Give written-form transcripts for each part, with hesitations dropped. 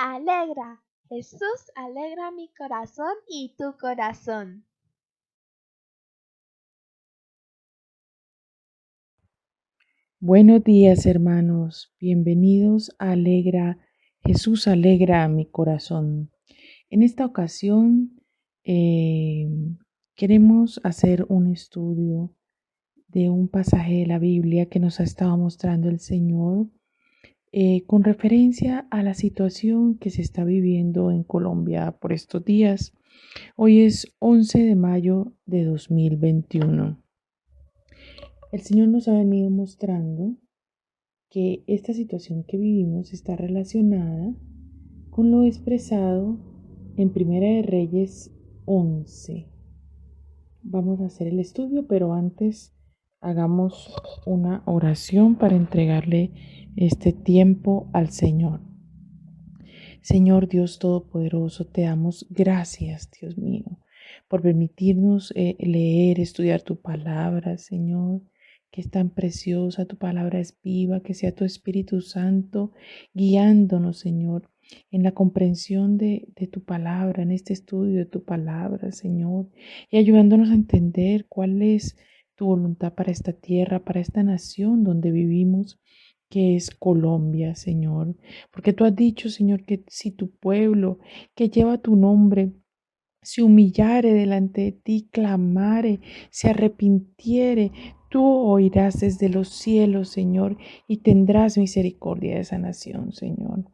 alegra. Jesús alegra mi corazón y tu corazón. Buenos días, hermanos. Bienvenidos a Alegra. Jesús alegra mi corazón. En esta ocasión queremos hacer un estudio de un pasaje de la Biblia que nos ha estado mostrando el Señor con referencia a la situación que se está viviendo en Colombia por estos días. Hoy es 11 de mayo de 2021. El Señor nos ha venido mostrando que esta situación que vivimos está relacionada con lo expresado en Primera de Reyes 11. Vamos a hacer el estudio, pero antes hagamos una oración para entregarle este tiempo al Señor. Señor Dios Todopoderoso, te damos gracias, Dios mío, por permitirnos leer, estudiar tu palabra, Señor, que es tan preciosa, tu palabra es viva, que sea tu Espíritu Santo guiándonos, Señor, en la comprensión de tu palabra, en este estudio de tu palabra, Señor, y ayudándonos a entender cuál es tu voluntad para esta tierra, para esta nación donde vivimos, que es Colombia, Señor. Porque tú has dicho, Señor, que si tu pueblo que lleva tu nombre se humillare delante de ti, clamare, se arrepintiere, tú oirás desde los cielos, Señor, y tendrás misericordia de esa nación, Señor.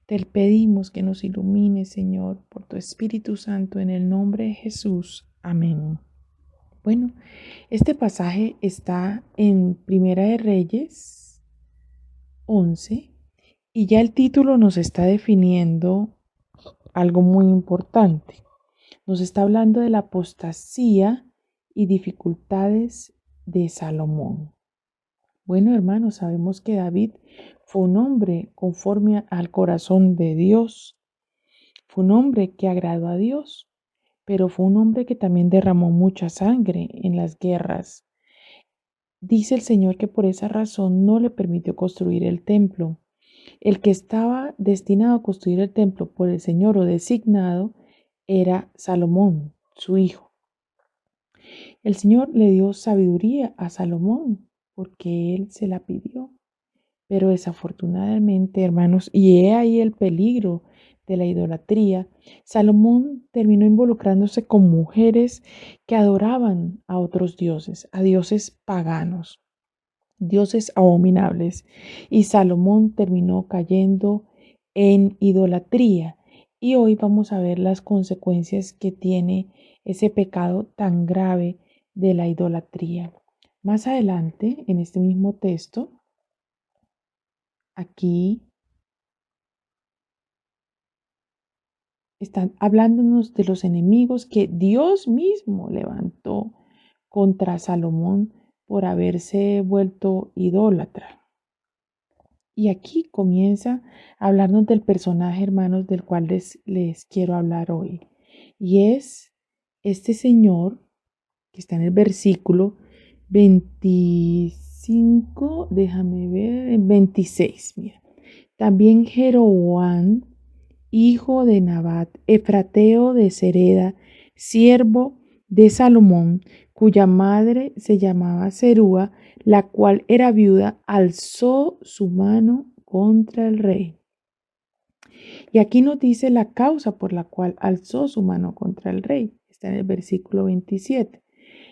Te pedimos que nos ilumines, Señor, por tu Espíritu Santo, en el nombre de Jesús. Amén. Bueno, este pasaje está en Primera de Reyes 11. Y ya el título nos está definiendo algo muy importante. Nos está hablando de la apostasía y dificultades de Salomón. Bueno, hermanos, sabemos que David fue un hombre conforme al corazón de Dios. Fue un hombre que agradó a Dios, pero fue un hombre que también derramó mucha sangre en las guerras. Dice el Señor que por esa razón no le permitió construir el templo. El que estaba destinado a construir el templo por el Señor o designado era Salomón, su hijo. El Señor le dio sabiduría a Salomón porque él se la pidió. Pero desafortunadamente, hermanos, y he ahí el peligro de la idolatría, Salomón terminó involucrándose con mujeres que adoraban a otros dioses, a dioses paganos, dioses abominables, y Salomón terminó cayendo en idolatría. Y hoy vamos a ver las consecuencias que tiene ese pecado tan grave de la idolatría. Más adelante, en este mismo texto, aquí están hablándonos de los enemigos que Dios mismo levantó contra Salomón por haberse vuelto idólatra. Y aquí comienza a hablarnos del personaje, hermanos, del cual les quiero hablar hoy. Y es este señor que está en el versículo 25, déjame ver, en 26, mira. También Jeroboam, hijo de Nabat, efrateo de Sereda, siervo de Salomón, cuya madre se llamaba Serúa, la cual era viuda, alzó su mano contra el rey. Y aquí nos dice la causa por la cual alzó su mano contra el rey. Está en el versículo 27.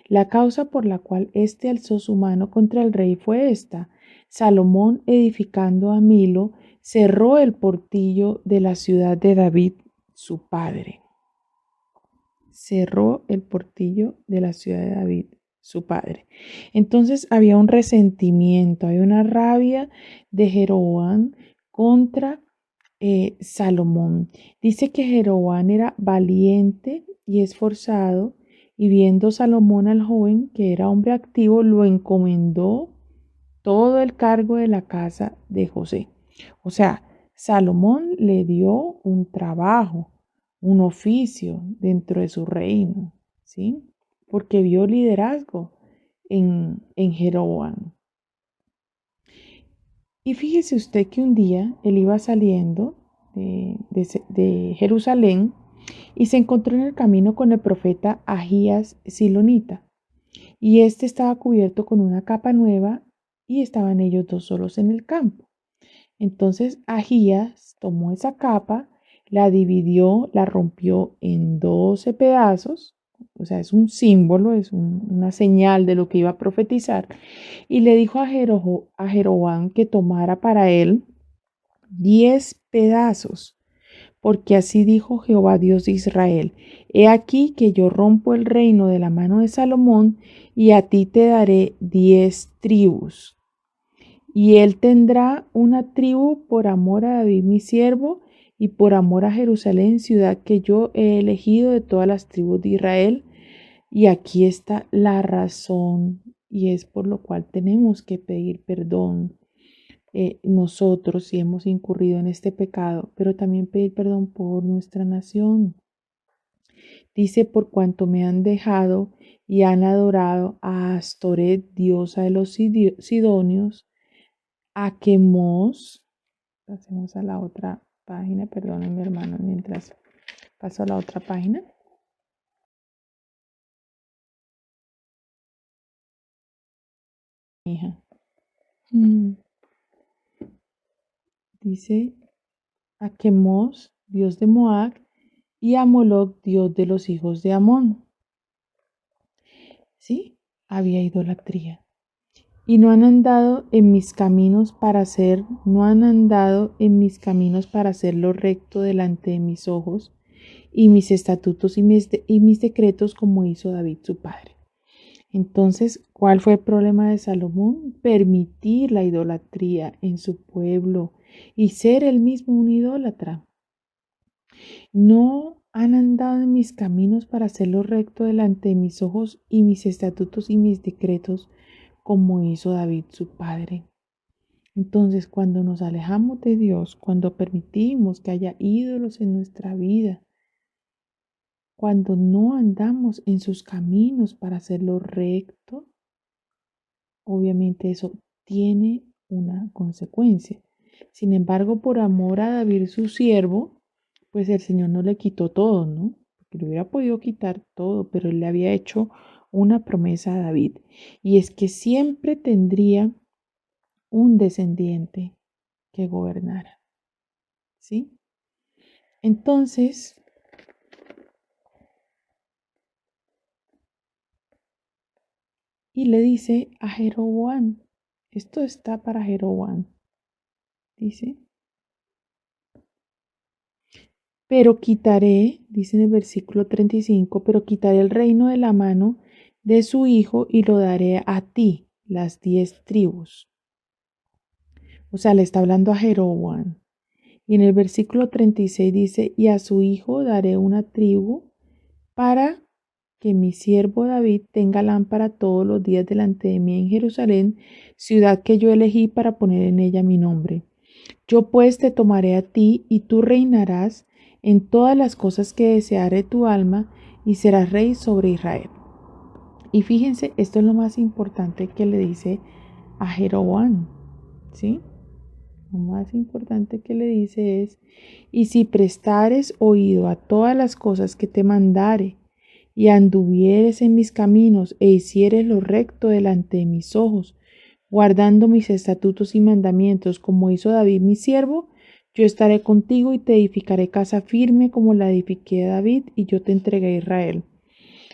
La causa por la cual éste alzó su mano contra el rey fue esta: Salomón, edificando a Milo, cerró el portillo de la ciudad de David, su padre. Cerró el portillo de la ciudad de David, su padre. Entonces había un resentimiento, había una rabia de Jeroboam contra Salomón. Dice que Jeroboam era valiente y esforzado, y viendo Salomón al joven, que era hombre activo, lo encomendó todo el cargo de la casa de José. O sea, Salomón le dio un trabajo, un oficio dentro de su reino, ¿sí? Porque vio liderazgo en Jeroboam. Y fíjese usted que un día él iba saliendo de Jerusalén y se encontró en el camino con el profeta Ahías Silonita. Y éste estaba cubierto con una capa nueva y estaban ellos dos solos en el campo. Entonces Ahías tomó esa capa, la dividió, la rompió en 12 pedazos, o sea, es un símbolo, es una señal de lo que iba a profetizar, y le dijo a Jeroboam que tomara para él 10 pedazos, porque así dijo Jehová Dios de Israel: He aquí que yo rompo el reino de la mano de Salomón, y a ti te daré 10 tribus. Y él tendrá una tribu por amor a David mi siervo, y por amor a Jerusalén, ciudad que yo he elegido de todas las tribus de Israel. Y aquí está la razón, y es por lo cual tenemos que pedir perdón nosotros si hemos incurrido en este pecado, pero también pedir perdón por nuestra nación. Dice: por cuanto me han dejado y han adorado a Astoret, diosa de los sidonios, a Quemos. Pasemos a la otra página, perdonen mi hermano mientras paso a la otra página. Hija. Dice: a Quemos, dios de Moab, y a Moloc, dios de los hijos de Amón. ¿Sí? Había idolatría. Y no han andado en mis caminos para hacer, no han andado en mis caminos para hacer lo recto delante de mis ojos, y mis estatutos y mis decretos, como hizo David su padre. Entonces, ¿cuál fue el problema de Salomón? Permitir la idolatría en su pueblo y ser él mismo un idólatra. No han andado en mis caminos para hacer lo recto delante de mis ojos, y mis estatutos y mis decretos, como hizo David su padre. Entonces, cuando nos alejamos de Dios, cuando permitimos que haya ídolos en nuestra vida, cuando no andamos en sus caminos para hacer lo recto, obviamente eso tiene una consecuencia. Sin embargo, por amor a David su siervo, pues el Señor no le quitó todo, ¿no? Porque le hubiera podido quitar todo, pero él le había hecho una promesa a David, y es que siempre tendría un descendiente que gobernara, ¿sí? Entonces, y le dice a Jeroboam, esto está para Jeroboam, dice: pero quitaré, dice en el versículo 35, pero quitaré el reino de la mano de su hijo y lo daré a ti, las 10 tribus. O sea, le está hablando a Jeroboam. Y en el versículo 36 dice: y a su hijo daré una tribu para que mi siervo David tenga lámpara todos los días delante de mí en Jerusalén, ciudad que yo elegí para poner en ella mi nombre. Yo pues te tomaré a ti, y tú reinarás en todas las cosas que deseare tu alma, y serás rey sobre Israel. Y fíjense, esto es lo más importante que le dice a Jeroboam, ¿sí? Lo más importante que le dice es: y si prestares oído a todas las cosas que te mandare, y anduvieres en mis caminos, e hicieres lo recto delante de mis ojos, guardando mis estatutos y mandamientos, como hizo David mi siervo, yo estaré contigo y te edificaré casa firme como la edifiqué a David, y yo te entregué a Israel.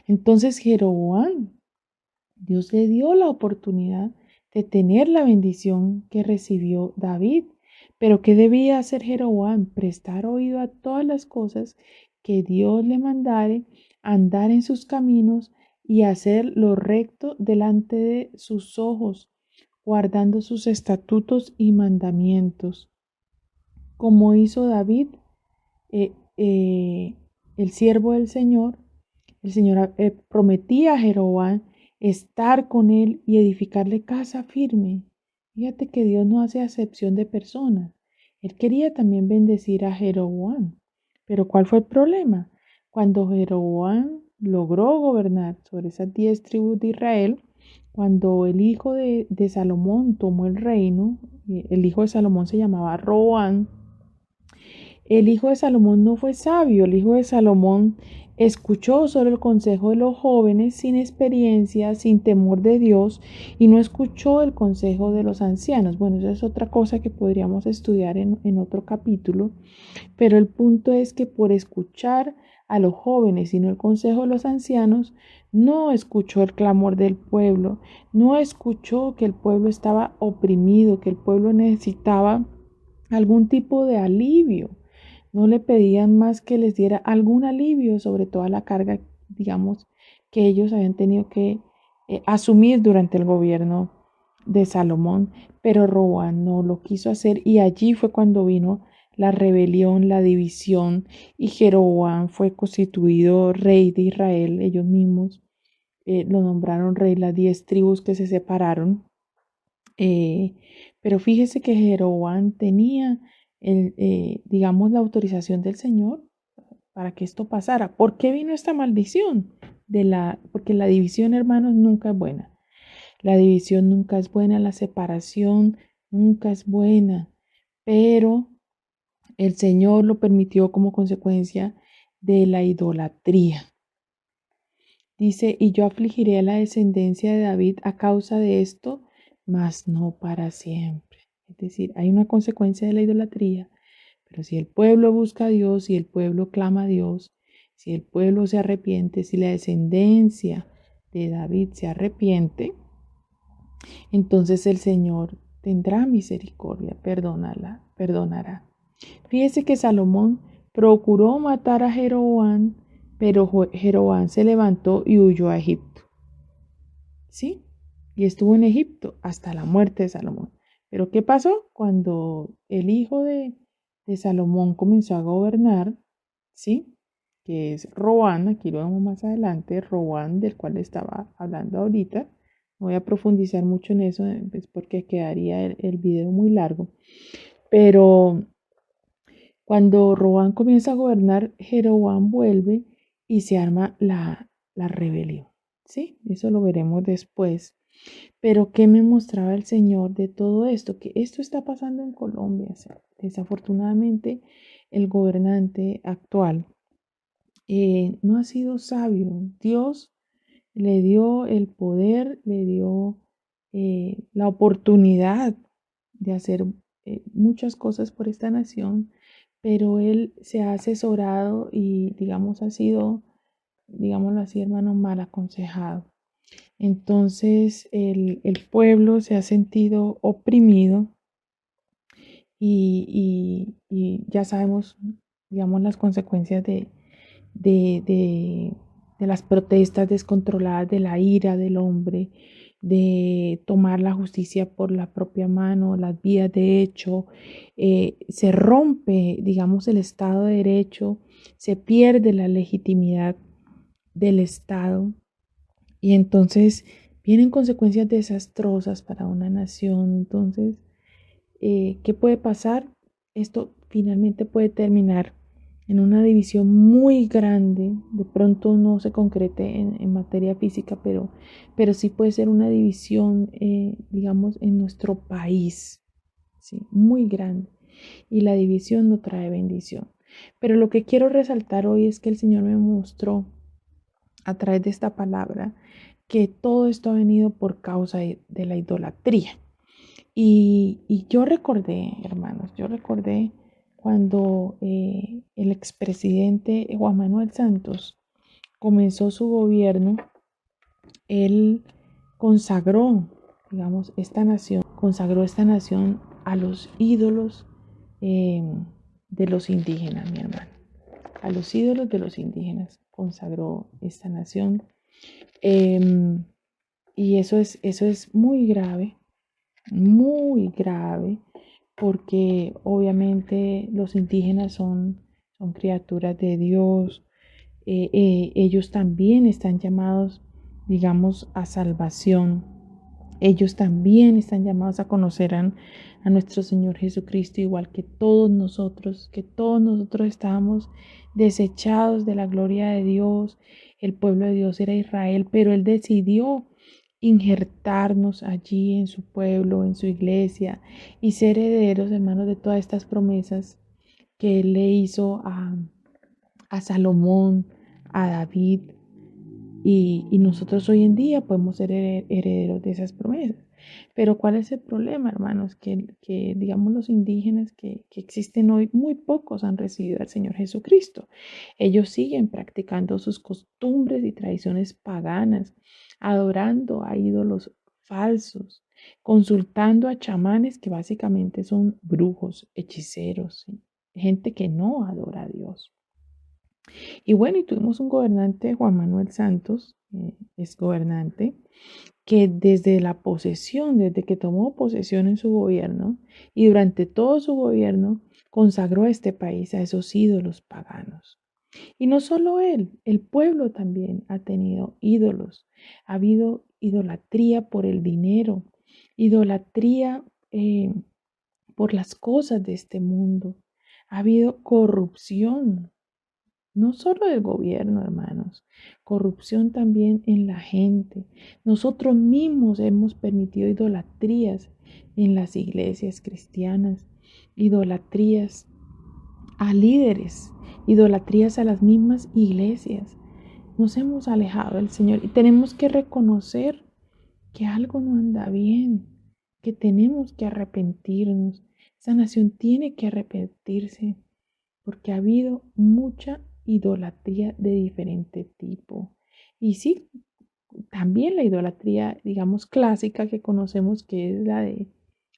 Entonces Jeroboam, Dios le dio la oportunidad de tener la bendición que recibió David. Pero ¿qué debía hacer Jeroboam? Prestar oído a todas las cosas que Dios le mandare, andar en sus caminos y hacer lo recto delante de sus ojos, guardando sus estatutos y mandamientos, como hizo David, eh, eh, el siervo del Señor. El Señor prometía a Jeroboam estar con él y edificarle casa firme. Fíjate que Dios no hace acepción de personas. Él quería también bendecir a Jeroboam. Pero ¿cuál fue el problema? Cuando Jeroboam logró gobernar sobre esas 10 tribus de Israel, cuando el hijo de Salomón tomó el reino, el hijo de Salomón se llamaba Roboam, el hijo de Salomón no fue sabio, el hijo de Salomón escuchó solo el consejo de los jóvenes sin experiencia, sin temor de Dios, y no escuchó el consejo de los ancianos. Bueno, eso es otra cosa que podríamos estudiar en otro capítulo, pero el punto es que por escuchar a los jóvenes y no el consejo de los ancianos, no escuchó el clamor del pueblo, no escuchó que el pueblo estaba oprimido, que el pueblo necesitaba algún tipo de alivio. No le pedían más que les diera algún alivio sobre toda la carga, digamos, que ellos habían tenido que asumir durante el gobierno de Salomón, pero Roboam no lo quiso hacer y allí fue cuando vino la rebelión, la división, y Jeroboam fue constituido rey de Israel. Ellos mismos lo nombraron rey, las 10 tribus que se separaron. Eh, pero fíjese que Jeroboam tenía, digamos, la autorización del Señor para que esto pasara. ¿Por qué vino esta maldición? Porque la división, hermanos, nunca es buena. La división nunca es buena, la separación nunca es buena, pero el Señor lo permitió como consecuencia de la idolatría. Dice, y yo afligiré a la descendencia de David a causa de esto, mas no para siempre. Es decir, hay una consecuencia de la idolatría, pero si el pueblo busca a Dios, si el pueblo clama a Dios, si el pueblo se arrepiente, si la descendencia de David se arrepiente, entonces el Señor tendrá misericordia, perdonará. Fíjese que Salomón procuró matar a Jeroboam, pero Jeroboam se levantó y huyó a Egipto. ¿Sí? Y estuvo en Egipto hasta la muerte de Salomón. Pero ¿qué pasó? Cuando el hijo de Salomón comenzó a gobernar, ¿sí? Que es Roboam, aquí lo vemos más adelante, Roboam, del cual estaba hablando ahorita. No voy a profundizar mucho en eso, pues porque quedaría el video muy largo. Pero cuando Roboam comienza a gobernar, Jeroboam vuelve y se arma la rebelión. ¿Sí? Eso lo veremos después. Pero ¿qué me mostraba el Señor de todo esto? Que esto está pasando en Colombia. O sea, desafortunadamente, el gobernante actual no ha sido sabio. Dios le dio el poder, le dio la oportunidad de hacer muchas cosas por esta nación, pero él se ha asesorado y, digamos, ha sido, digámoslo así, hermano, mal aconsejado. Entonces, el pueblo se ha sentido oprimido y ya sabemos, digamos, las consecuencias de, de, de las protestas descontroladas, de la ira del hombre, de tomar la justicia por la propia mano, las vías de hecho, se rompe, digamos, el Estado de Derecho, se pierde la legitimidad del Estado y entonces vienen consecuencias desastrosas para una nación. Entonces, ¿qué puede pasar? Esto finalmente puede terminar en una división muy grande. De pronto no se concrete en materia física, pero sí puede ser una división, digamos, en nuestro país, ¿sí? Muy grande. Y la división no trae bendición. Pero lo que quiero resaltar hoy es que el Señor me mostró a través de esta palabra que todo esto ha venido por causa de la idolatría. Y yo recordé, hermanos, yo recordé cuando el expresidente Juan Manuel Santos comenzó su gobierno, él consagró, digamos, consagró esta nación a los ídolos de los indígenas, mi hermano. A los ídolos de los indígenas consagró esta nación. Y eso es muy grave, porque obviamente los indígenas son criaturas de Dios. Ellos también están llamados, digamos, a salvación. Ellos también están llamados a conocer a nuestro Señor Jesucristo, igual que todos nosotros estábamos desechados de la gloria de Dios. El pueblo de Dios era Israel, pero Él decidió injertarnos allí en su pueblo, en su iglesia y ser herederos, hermanos, de todas estas promesas que Él le hizo a Salomón, a David, y nosotros hoy en día podemos ser herederos de esas promesas. Pero ¿cuál es el problema, hermanos? Que digamos los indígenas que existen hoy, muy pocos han recibido al Señor Jesucristo. Ellos siguen practicando sus costumbres y tradiciones paganas, adorando a ídolos falsos, consultando a chamanes que básicamente son brujos, hechiceros, ¿sí? Gente que no adora a Dios. Y bueno, y tuvimos un gobernante, Juan Manuel Santos, es gobernante, que desde la posesión, desde que tomó posesión en su gobierno y durante todo su gobierno, consagró a este país a esos ídolos paganos. Y no solo él, el pueblo también ha tenido ídolos. Ha habido idolatría por el dinero, idolatría por las cosas de este mundo. Ha habido corrupción, no solo del gobierno, hermanos, corrupción también en la gente. Nosotros mismos hemos permitido idolatrías en las iglesias cristianas, idolatrías a líderes, idolatrías a las mismas iglesias. Nos hemos alejado del Señor y tenemos que reconocer que algo no anda bien, que tenemos que arrepentirnos. Esa nación tiene que arrepentirse porque ha habido mucha idolatría de diferente tipo. Y sí, también la idolatría, digamos, clásica que conocemos, que es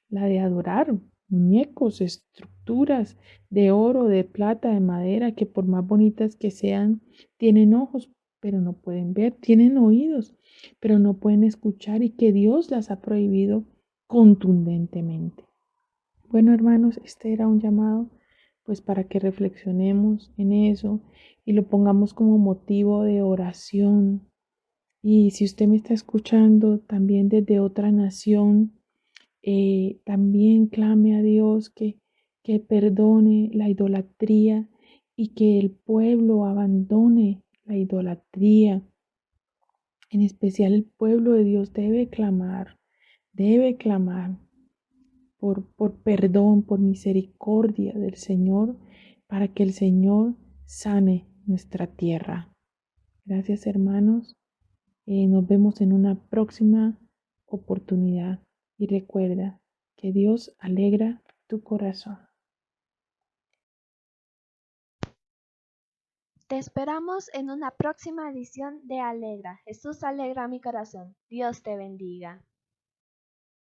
la de adorar muñecos, estructuras de oro, de plata, de madera, que por más bonitas que sean, tienen ojos, pero no pueden ver, tienen oídos, pero no pueden escuchar y que Dios las ha prohibido contundentemente. Bueno, hermanos, este era un llamado pues para que reflexionemos en eso y lo pongamos como motivo de oración. Y si usted me está escuchando también desde otra nación, también clame a Dios que perdone la idolatría y que el pueblo abandone la idolatría. En especial el pueblo de Dios debe clamar por perdón, por misericordia del Señor, para que el Señor sane nuestra tierra. Gracias, hermanos. Nos vemos en una próxima oportunidad y recuerda que Dios alegra tu corazón. Te esperamos en una próxima edición de Alegra. Jesús alegra mi corazón. Dios te bendiga.